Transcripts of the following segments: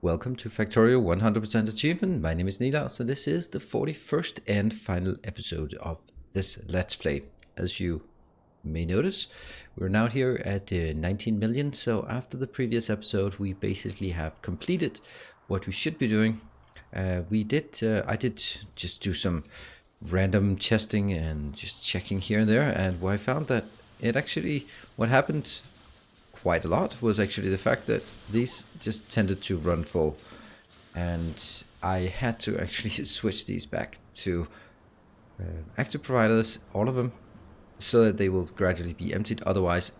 welcome to Factorio 100% Achievement. My name is Nila, so this is the 41st and final episode of this Let's Play. As you may notice, we're now here at 19 million, so after the previous episode we basically have completed what we should be doing. I did just do some random testing and just checking here and there, and I found that what happened quite a lot was actually the fact that these just tended to run full, and I had to actually switch these back to active providers, all of them, so that they will gradually be emptied. Otherwise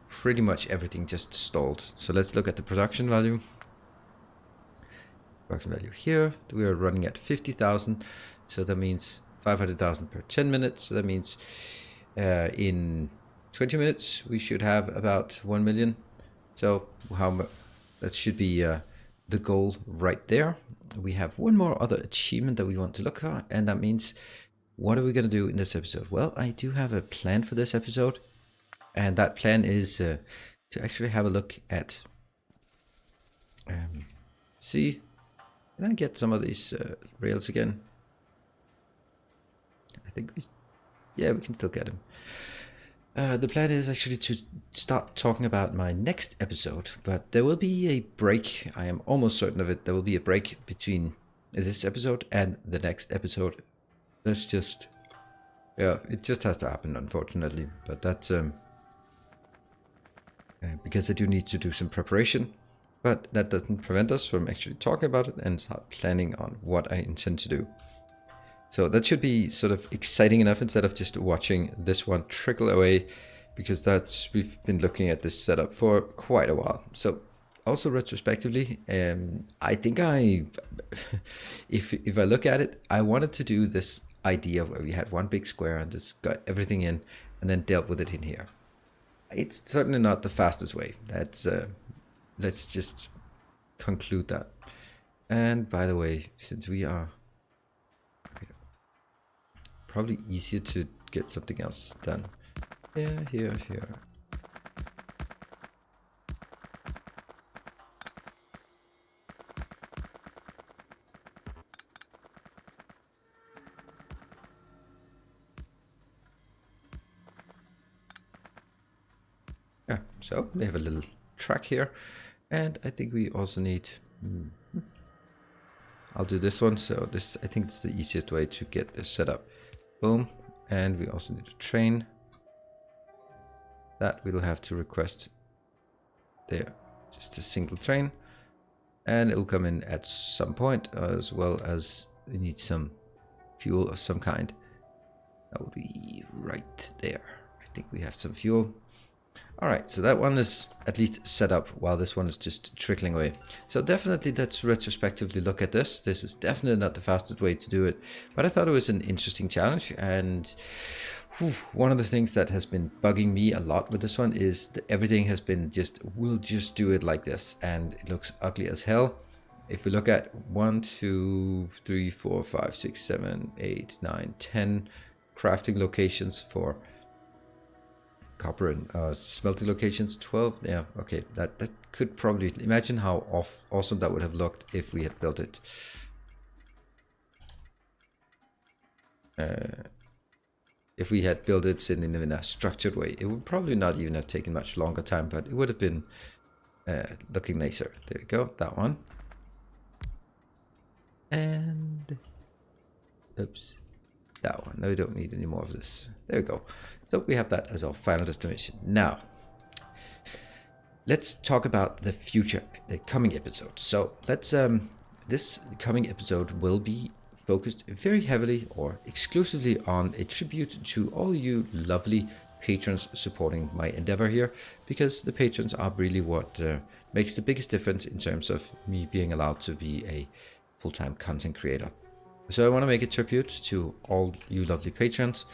pretty much everything just stalled. So let's look at the production value. Production value here, we are running at 50,000, so that means 500,000 per 10 minutes. So that means in 20 minutes we should have about 1 million. So that should be the goal right there. We have one more other achievement that we want to look at, and that means, what are we going to do in this episode? Well, I do have a plan for this episode, and that plan is to actually have a look at see, can I get some of these rails again? I think we can still get them. The plan is actually to start talking about my next episode, but there will be a break. I am almost certain of it. There will be a break between this episode and the next episode. That's just, it just has to happen, unfortunately. But that's because I do need to do some preparation. But that doesn't prevent us from actually talking about it and start planning on what I intend to do. So that should be sort of exciting enough instead of just watching this one trickle away, because we've been looking at this setup for quite a while. So also retrospectively, I think if I look at it, I wanted to do this idea where we had one big square and just got everything in and then dealt with it in here. It's certainly not the fastest way. That's let's just conclude that. And by the way, since we are probably easier to get something else done. Yeah, here. Yeah, so we have a little track here, and I think we also need, I'll do this one. So this, I think it's the easiest way to get this set up. Boom. And we also need a train. That we'll have to request there. Just a single train. And it'll come in at some point, as well as we need some fuel of some kind. That would be right there. I think we have some fuel. Alright, so that one is at least set up while this one is just trickling away. So definitely let's retrospectively look at this. This is definitely not the fastest way to do it, but I thought it was an interesting challenge. And one of the things that has been bugging me a lot with this one is that everything has been we'll just do it like this, and it looks ugly as hell. If we look at 1, 2, 3, 4, 5, 6, 7, 8, 9, 10 crafting locations for copper and smelting locations, 12. Yeah, okay, that could probably, imagine how awesome that would have looked if we had built it in a structured way. It would probably not even have taken much longer time, but it would have been looking nicer. There we go, that one. And oops, that one. No, we don't need any more of this. There we go. So we have that as our final destination. Now, let's talk about the future, the coming episode. So let's, this coming episode will be focused very heavily or exclusively on a tribute to all you lovely patrons supporting my endeavor here, because the patrons are really what makes the biggest difference in terms of me being allowed to be a full-time content creator. So I want to make a tribute to all you lovely patrons,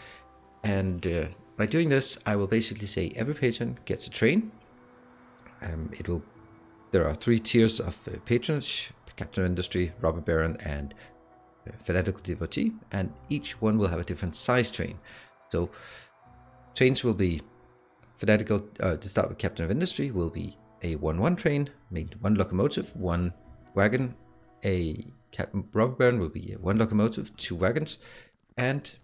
and by doing this, I will basically say every patron gets a train. There are 3 tiers of patronage: Captain of Industry, Robber Baron, and Fanatical Devotee, and each one will have a different size train. So trains will be Fanatical, to start with, Captain of Industry will be a 1-1 train, made 1 locomotive, 1 wagon, a rubber baron will be 1 locomotive, 2 wagons, and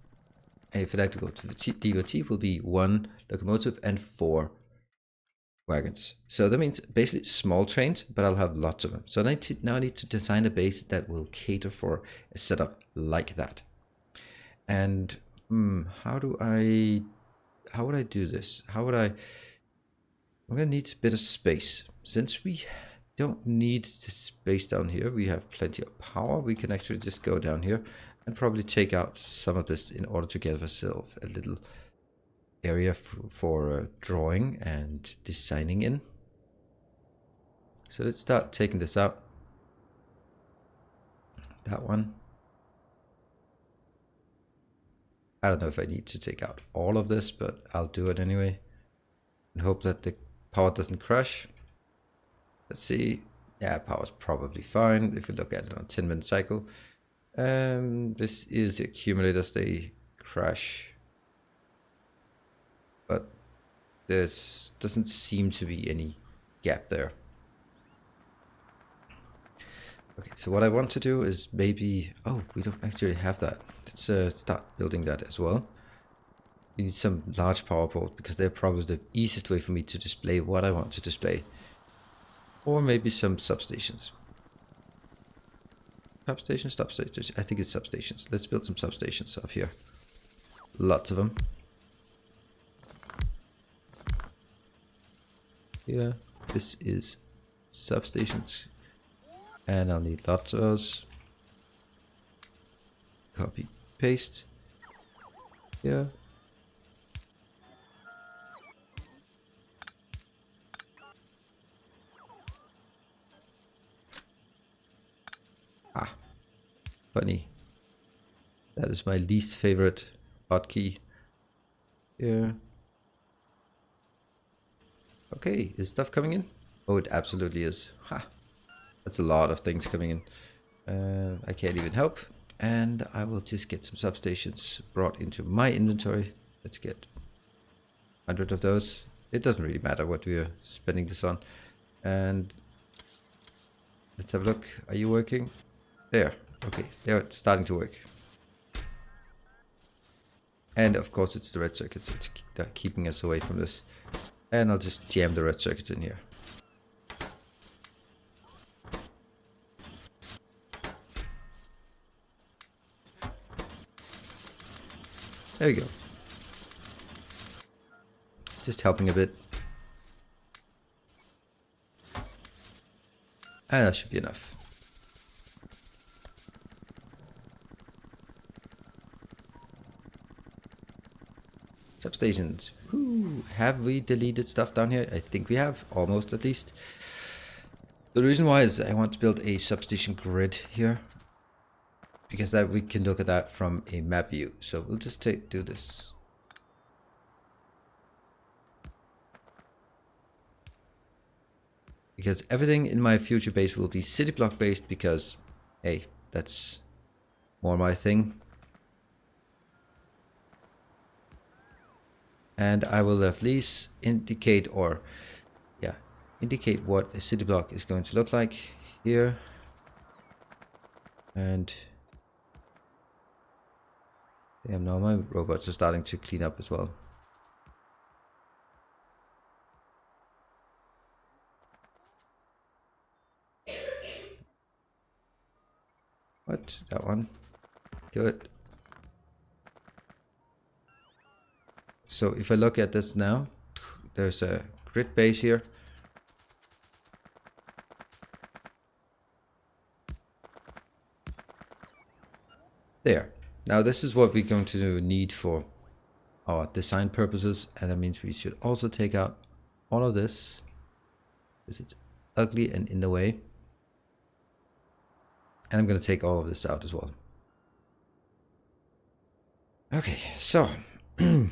a fanatical devotee will be 1 locomotive and 4 wagons. So that means basically small trains, but I'll have lots of them. So now I need to design a base that will cater for a setup like that. And how would I do this? I'm gonna need a bit of space. Since we don't need the space down here, we have plenty of power. We can actually just go down here and probably take out some of this in order to give ourselves a little area for drawing and designing in. So let's start taking this out. That one. I don't know if I need to take out all of this, but I'll do it anyway. And hope that the power doesn't crash. Let's see. Yeah, power's probably fine if we look at it on a 10-minute cycle. This is the accumulators, they crash. But there doesn't seem to be any gap there. Okay, so what I want to do is maybe... Oh, we don't actually have that. Let's start building that as well. We need some large power poles because they're probably the easiest way for me to display what I want to display. Or maybe some substations. Substations, substations. I think it's substations. Let's build some substations up here. Lots of them. Here, this is substations. And I'll need lots of those. Copy, paste. Here. Ah, funny. That is my least favorite hotkey. Here. Okay, is stuff coming in? Oh, it absolutely is. Ha! That's a lot of things coming in. I can't even help. And I will just get some substations brought into my inventory. Let's get 100 of those. It doesn't really matter what we are spending this on. And let's have a look. Are you working? There. Okay, they're starting to work. And of course it's the red circuits that's keeping us away from this. And I'll just jam the red circuits in here. There you go. Just helping a bit. And that should be enough. Substations. Whew. Have we deleted stuff down here? I think we have, almost at least. The reason why is I want to build a substation grid here, because that we can look at that from a map view. So we'll just do this. Because everything in my future base will be city block based, because hey, that's more my thing. And I will at least indicate what a city block is going to look like here. And damn, now my robots are starting to clean up as well. What? That one? Kill it. So if I look at this now, there's a grid base here. There. Now this is what we're going to need for our design purposes, and that means we should also take out all of this because it's ugly and in the way. And I'm going to take all of this out as well. Okay, so I'm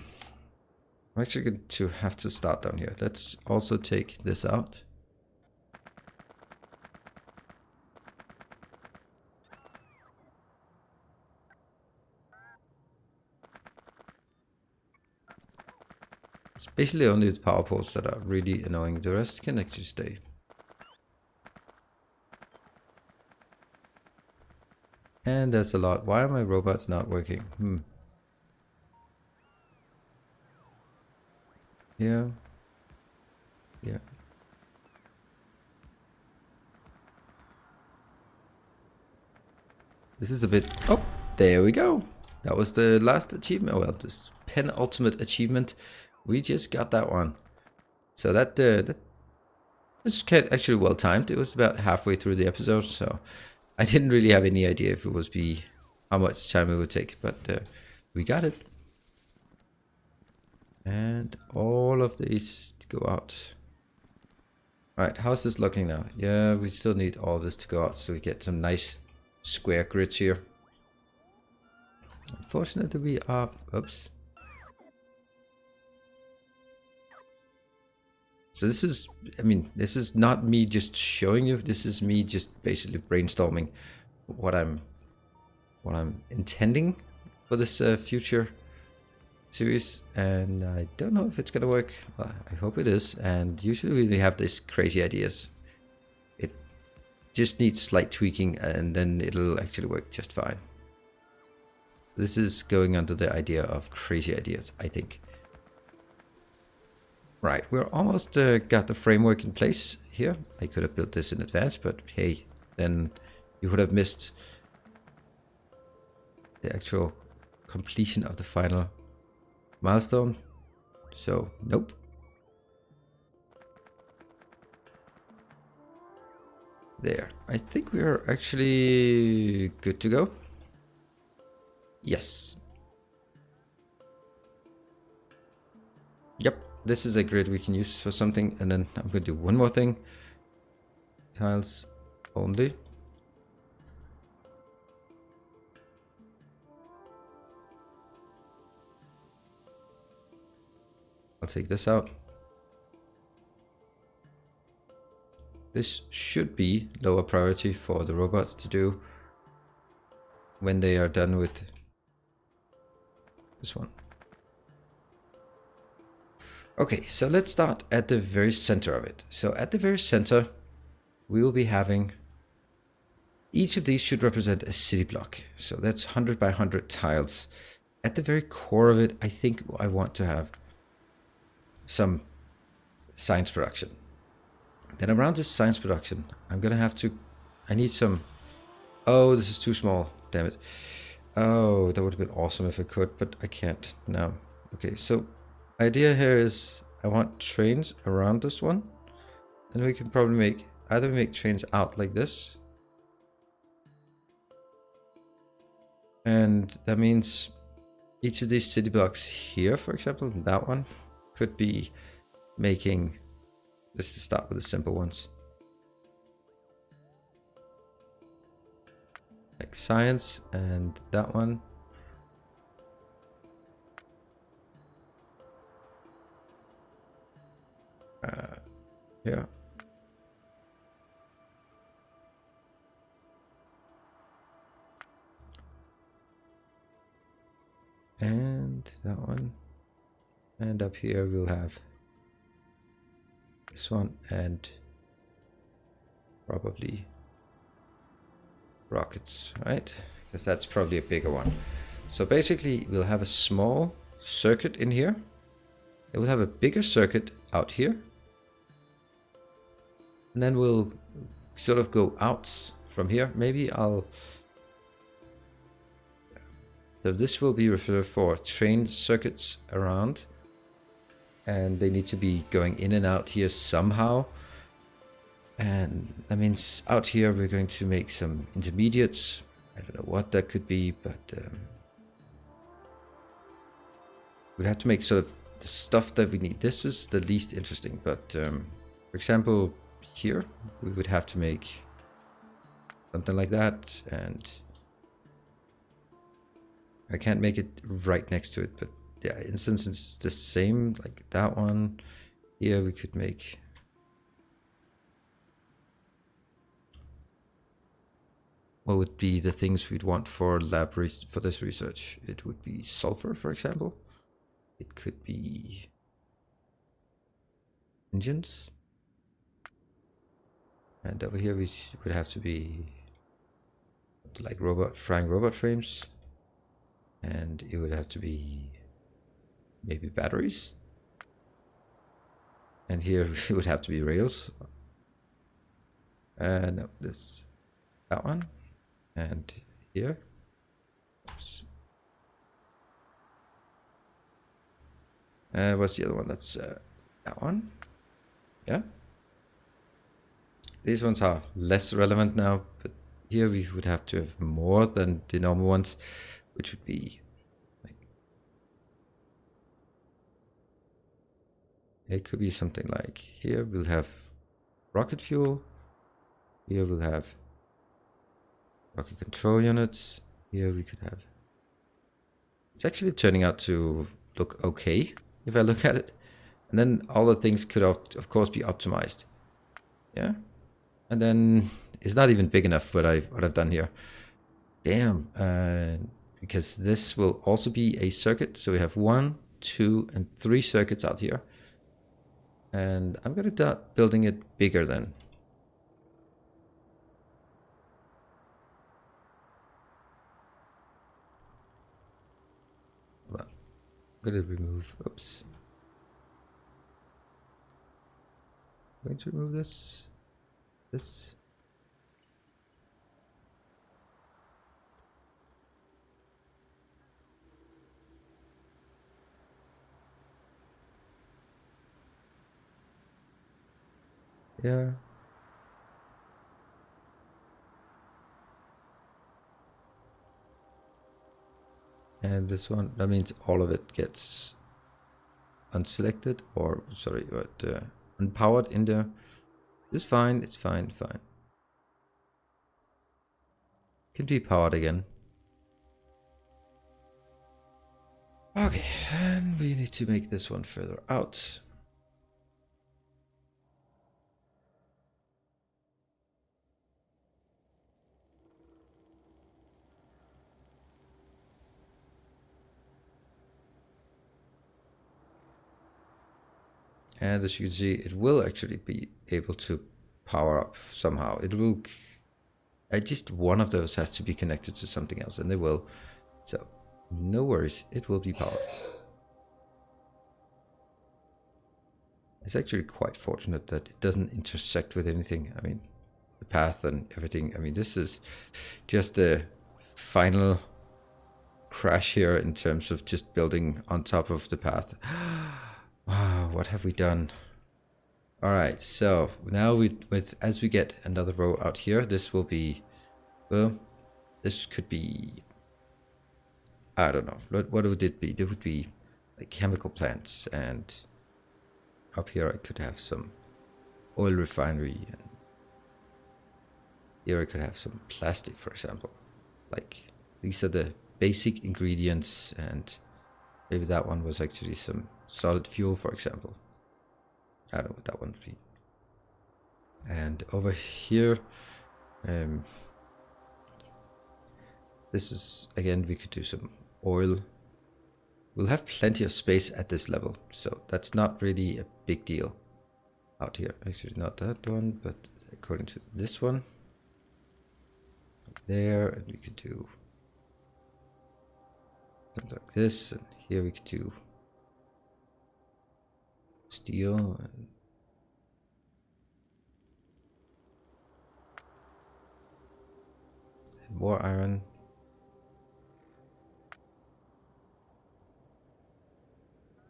actually going to have to start down here. Let's also take this out. It's basically only the power poles that are really annoying. The rest can actually stay. And that's a lot. Why are my robots not working? Yeah. Yeah. This is a bit... Oh, there we go. That was the last achievement. Well, this penultimate achievement. We just got that one. So that was actually well timed. It was about halfway through the episode, so I didn't really have any idea if it was how much time it would take, but we got it. And all of these go out. Right, how's this looking now? Yeah, we still need all of this to go out so we get some nice square grids here. Unfortunately, we are... Oops. So this is, I mean, this is not me just showing you. This is me just basically brainstorming what I'm intending for this future series, and I don't know if it's gonna work. Well, I hope it is. And usually we have these crazy ideas. It just needs slight tweaking, and then it'll actually work just fine. This is going under the idea of crazy ideas, I think. Right, we're almost got the framework in place here. I could have built this in advance, but hey, then you would have missed the actual completion of the final milestone. So, nope. There. I think we're actually good to go. Yes. Yep. This is a grid we can use for something. And then I'm going to do one more thing. Tiles only. I'll take this out. This should be lower priority for the robots to do when they are done with this one. Okay, so let's start at the very center of it. So at the very center, we will be having... Each of these should represent a city block. So that's 100 by 100 tiles. At the very core of it, I think I want to have some science production. Then around this science production, I'm gonna have to... I need some... Oh, this is too small. Damn it. Oh, that would have been awesome if I could, but I can't now. Okay, so idea here is I want trains around this one. Then we can probably make... Either we make trains out like this. And that means each of these city blocks here, for example, that one could be making... Let's just start with the simple ones. Like science, and that one. Yeah. And that one. And up here we'll have this one and probably rockets, right? Because that's probably a bigger one. So basically we'll have a small circuit in here. It will have a bigger circuit out here. And then we'll sort of go out from here. Maybe I'll... So this will be reserved for train circuits around. And they need to be going in and out here somehow. And that means out here we're going to make some intermediates. I don't know what that could be, but we'd have to make sort of the stuff that we need. This is the least interesting, but for example, here we would have to make something like that, and I can't make it right next to it, but yeah, instance it's the same like that one. Here we could make... What would be the things we'd want for for this research? It would be sulfur, for example. It could be engines. And over here we would have to be like frying robot frames, and it would have to be maybe batteries, and here it would have to be rails. No, that one, and here. Oops. What's the other one? That's that one. Yeah. These ones are less relevant now, but here we would have to have more than the normal ones, which would be like, it could be something like here we'll have rocket fuel, here we'll have rocket control units, here we could have, it's actually turning out to look okay if I look at it, and then all the things could of course be optimized. Yeah. And then it's not even big enough what I've done here. Damn, because this will also be a circuit. So we have 1, 2, and 3 circuits out here. And I'm gonna start building it bigger then. Hold on. I'm gonna remove, oops. I'm going to remove this. Yeah. And this one, that means all of it gets unselected, or sorry, but unpowered in there. It's fine, it's fine. Can be powered again. Okay, and we need to make this one further out. And as you can see, it will actually be able to power up somehow. It will, at least one of those has to be connected to something else, and they will. So, no worries, it will be powered. It's actually quite fortunate that it doesn't intersect with anything. I mean, the path and everything. I mean, this is just the final crash here in terms of just building on top of the path. Wow, what have we done? All right, so now as we get another row out here, this will be, well, this could be, I don't know, what would it be? There would be like chemical plants, and up here I could have some oil refinery, and here I could have some plastic, for example. Like, these are the basic ingredients, and maybe that one was actually some solid fuel, for example. I don't know what that one would be. And over here, this is, again, we could do some oil. We'll have plenty of space at this level, so that's not really a big deal out here. Actually, not that one, but according to this one. There, and we could do something like this, and here we could do steel and more iron.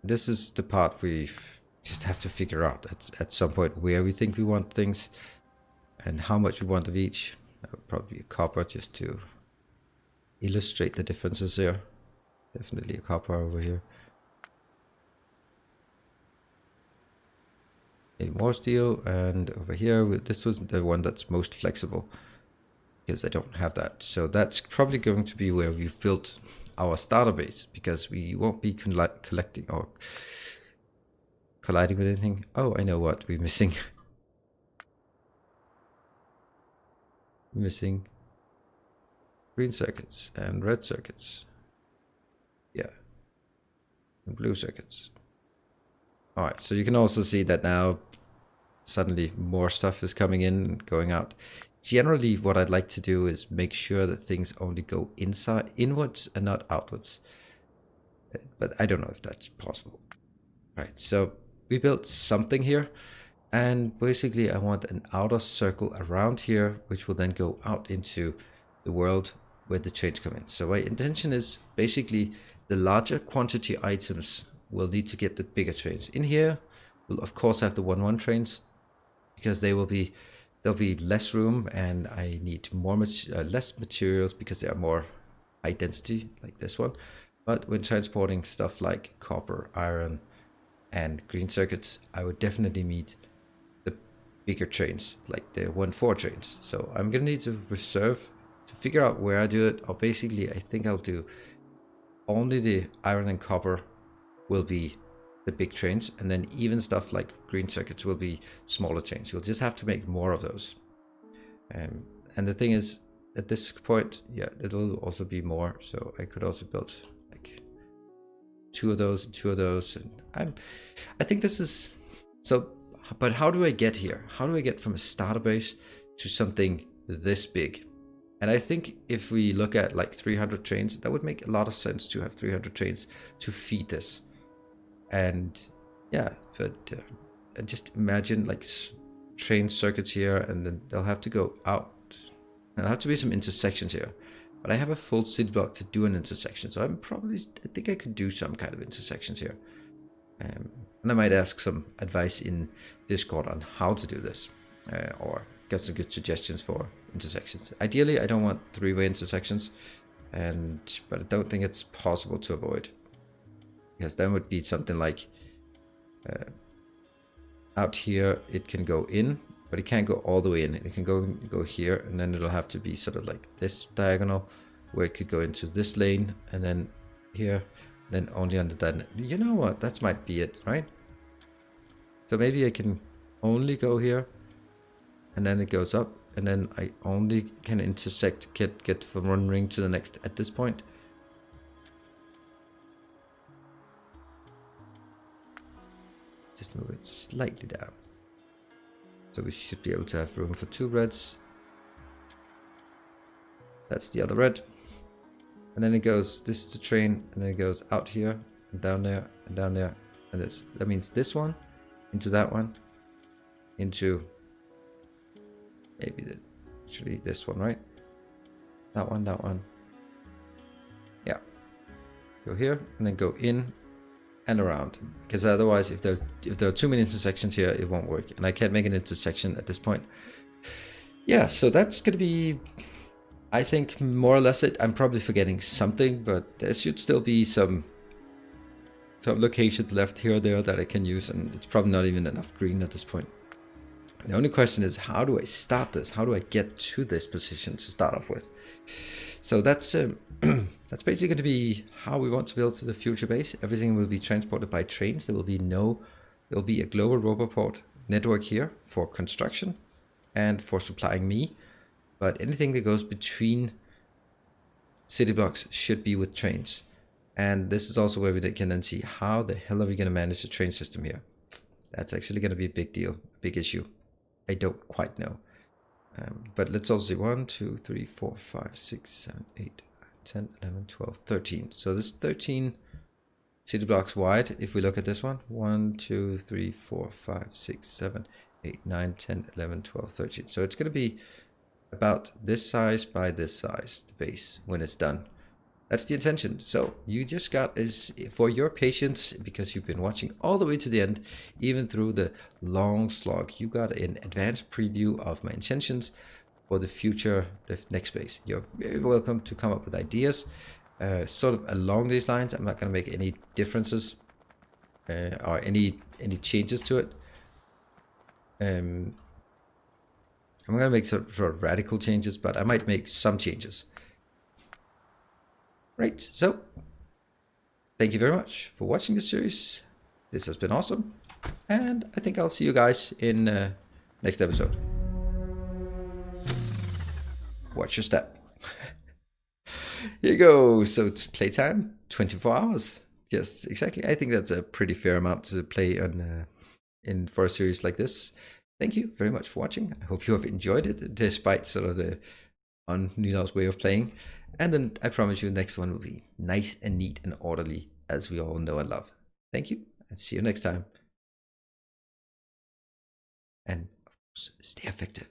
This is the part we just have to figure out at some point where we think we want things and how much we want of each. That would probably be a copper just to illustrate the differences here. Definitely a copper over here. Maybe more steel, and over here, this was the one that's most flexible because I don't have that. So that's probably going to be where we've built our starter base, because we won't be collecting or colliding with anything. Oh, I know what we're missing. We're missing green circuits and red circuits. Yeah. And blue circuits. Alright, so you can also see that now suddenly more stuff is coming in and going out. Generally, what I'd like to do is make sure that things only go inwards and not outwards. But I don't know if that's possible. Right, so we built something here, and basically I want an outer circle around here, which will then go out into the world where the trains come in. So my intention is basically the larger quantity items will need to get the bigger trains. In here, we'll of course have the 1-1 trains, because there'll be less room, and I need less materials because they are more high density, like this one. But when transporting stuff like copper, iron, and green circuits, I would definitely need the bigger trains, like the 1-4 trains. So I'm gonna need to reserve to figure out where I do it, or basically I think I'll do only the iron and copper will be the big trains, and then even stuff like green circuits will be smaller trains. You'll just have to make more of those. And the thing is, at this point, yeah, it will also be more. So I could also build like 2 of those and 2 of those. And I think this is so. But how do I get here? How do I get from a starter base to something this big? And I think if we look at like 300 trains, that would make a lot of sense to have 300 trains to feed this. And yeah, but just imagine like train circuits here, and then they'll have to go out. There'll have to be some intersections here. But I have a full city block to do an intersection, so I think I could do some kind of intersections here. And I might ask some advice in Discord on how to do this, or get some good suggestions for intersections. Ideally, I don't want 3-way intersections, but I don't think it's possible to avoid. Because then would be something like out here, it can go in, but it can't go all the way in. It can go here, and then it'll have to be sort of like this diagonal, where it could go into this lane, and then here, then only under that. You know what? That might be it, right? So maybe I can only go here, and then it goes up, and then I only can intersect, get from one ring to the next at this point. Just move it slightly down. So we should be able to have room for 2 reds. That's the other red. And then it goes, this is the train, and then it goes out here, and down there, and down there. And that means this one, into that one, into maybe actually this one, right? That one. Yeah. Go here, and then go in and around, because otherwise if there are too many intersections here, it won't work, and I can't make an intersection at this point. Yeah, so that's gonna be, I think, more or less it. I'm probably forgetting something, but there should still be some locations left here or there that I can use, and it's probably not even enough green at this point. The only question is, how do I start this? How do I get to this position to start off with? So that's that's basically going to be how we want to build the future base. Everything will be transported by trains. There will be a global roboport network here for construction and for supplying me. But anything that goes between city blocks should be with trains. And this is also where we can then see how the hell are we going to manage the train system here. That's actually going to be a big deal, a big issue. I don't quite know. But let's also see 1, 2, 3, 4, 5, 6, 7, 8, 10, 11, 12, 13. So this 13 city blocks wide. If we look at this one, 1, 2, 3, 4, 5, 6, 7, 8, 9, 10, 11, 12, 13. So it's going to be about this size by this size, the base, when it's done. That's the intention. So you just got, is for your patience, because you've been watching all the way to the end, even through the long slog, you got an advanced preview of my intentions for the future, the next base. You're very welcome to come up with ideas sort of along these lines. I'm not going to make any differences or any changes to it. I'm going to make sort of radical changes, but I might make some changes. Right, so thank you very much for watching this series. This has been awesome, and I think I'll see you guys in next episode. Watch your step. Here you go. So it's playtime, 24 hours. Yes, exactly. I think that's a pretty fair amount to play on for a series like this. thank you very much for watching. I hope you have enjoyed it, despite sort of the unNidal's way of playing. And then I promise you the next one will be nice and neat and orderly, as we all know and love. Thank you, and see you next time. And of course, stay effective.